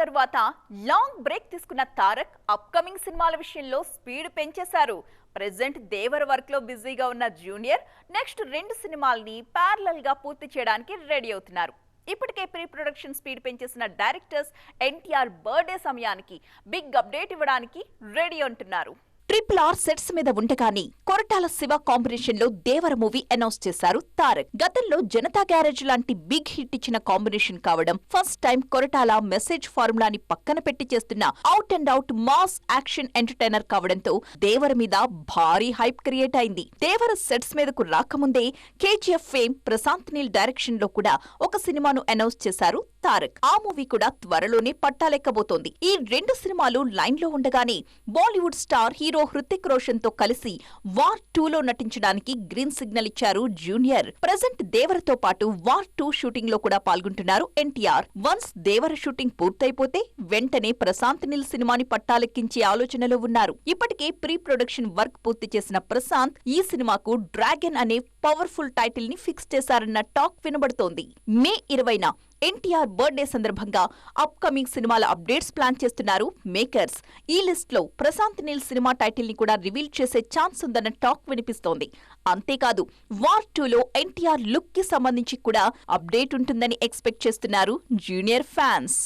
తర్వాత long break తీసుకున్న Tarak upcoming సినిమాల విషయంలో స్పీడ్ పెంచేశారు. ప్రెజెంట్ దేవర్ వర్క్ లో బిజీగా ఉన్న జూనియర్ నెక్స్ట్ 2 సినిమాల్ని ప్యారలల్ గా పూర్తి చేయడానికి రెడీ అవుతున్నారు. ఇప్పటికే ప్రీ ప్రొడక్షన్ స్పీడ్ పెంచేసిన డైరెక్టర్స్ ఎన్టీఆర్ బర్త్డే సమయానికి బిగ్ అప్డేట్ ఇవ్వడానికి రెడీ అంటున్నారు. RRR సెట్స్ మీద ఉండగానే కొరటాల శివ కాంబినేషన్ లో దేవర మూవీ అనౌన్స్ చేశారు తారక్. గతంలో జనతా గ్యారేజ్ లాంటి బిగ్ హిట్ ఇచ్చిన కాంబినేషన్ కావడం, ఫస్ట్ టైం కొరటాల మెసేజ్ ఫార్ములాని పక్కన పెట్టి చేస్తున్న out and out mass action entertainer కావడంతో దేవర మీద భారీ హైప్ క్రియేట్ అయింది. దేవర సెట్స్ మీదకు రాకముందే KGF fame Prashanth Neel direction లో కూడా ఒక సినిమాను అనౌన్స్ చేశారు తారక్. ఆ మూవీ కూడా త్వరలోనే పట్టాలెక్కబోతోంది. ఈ 2 సినిమాలు లైన్ లో ఉండగానే బాలీవుడ్ స్టార్ హీరో హృతిక్ రోషన్ తో కలిసి వార్ 2లో నటించడానికి గ్రీన్ సిగ్నల్ ఇచ్చారు జూనియర్. ప్రెజెంట్ దేవరతో పాటు వార్ 2 షూటింగ్ లో కూడా పాల్గొంటున్నారు ఎన్టీఆర్. వన్స్ దేవర షూటింగ్ పూర్తయిపోతే వెంటనే ప్రశాంత్ నీల్ సినిమాని పట్టాలెక్కించే ఆలోచనలో ఉన్నారు. ఇప్పటికే ప్రీ ప్రొడక్షన్ వర్క్ పూర్తి చేసిన ప్రశాంత్ ఈ సినిమాకు డ్రాగన్ అనే పవర్ఫుల్ టైటిల్ ని ఫిక్స్ చేశారన్న టాక్ వినబడుతోంది. మే 20న ఎన్టీఆర్ బర్త్డే సందర్భంగా అప్కమింగ్ సినిమాల అప్డేట్స్ ప్లాన్ చేస్తున్నారు మేకర్స్. ఈ లిస్ట్ లో ప్రశాంత్ నీల్ సినిమా టైటిల్ ని కూడా రివీల్ చేసే ఛాన్స్ ఉందన్న టాక్ వినిపిస్తోంది. అంతేకాదు వార్ 2లో ఎన్టీఆర్ లుక్ కి సంబంధించి కూడా అప్డేట్ ఉంటుందని ఎక్స్పెక్ట్ చేస్తున్నారు జూనియర్ ఫ్యాన్స్.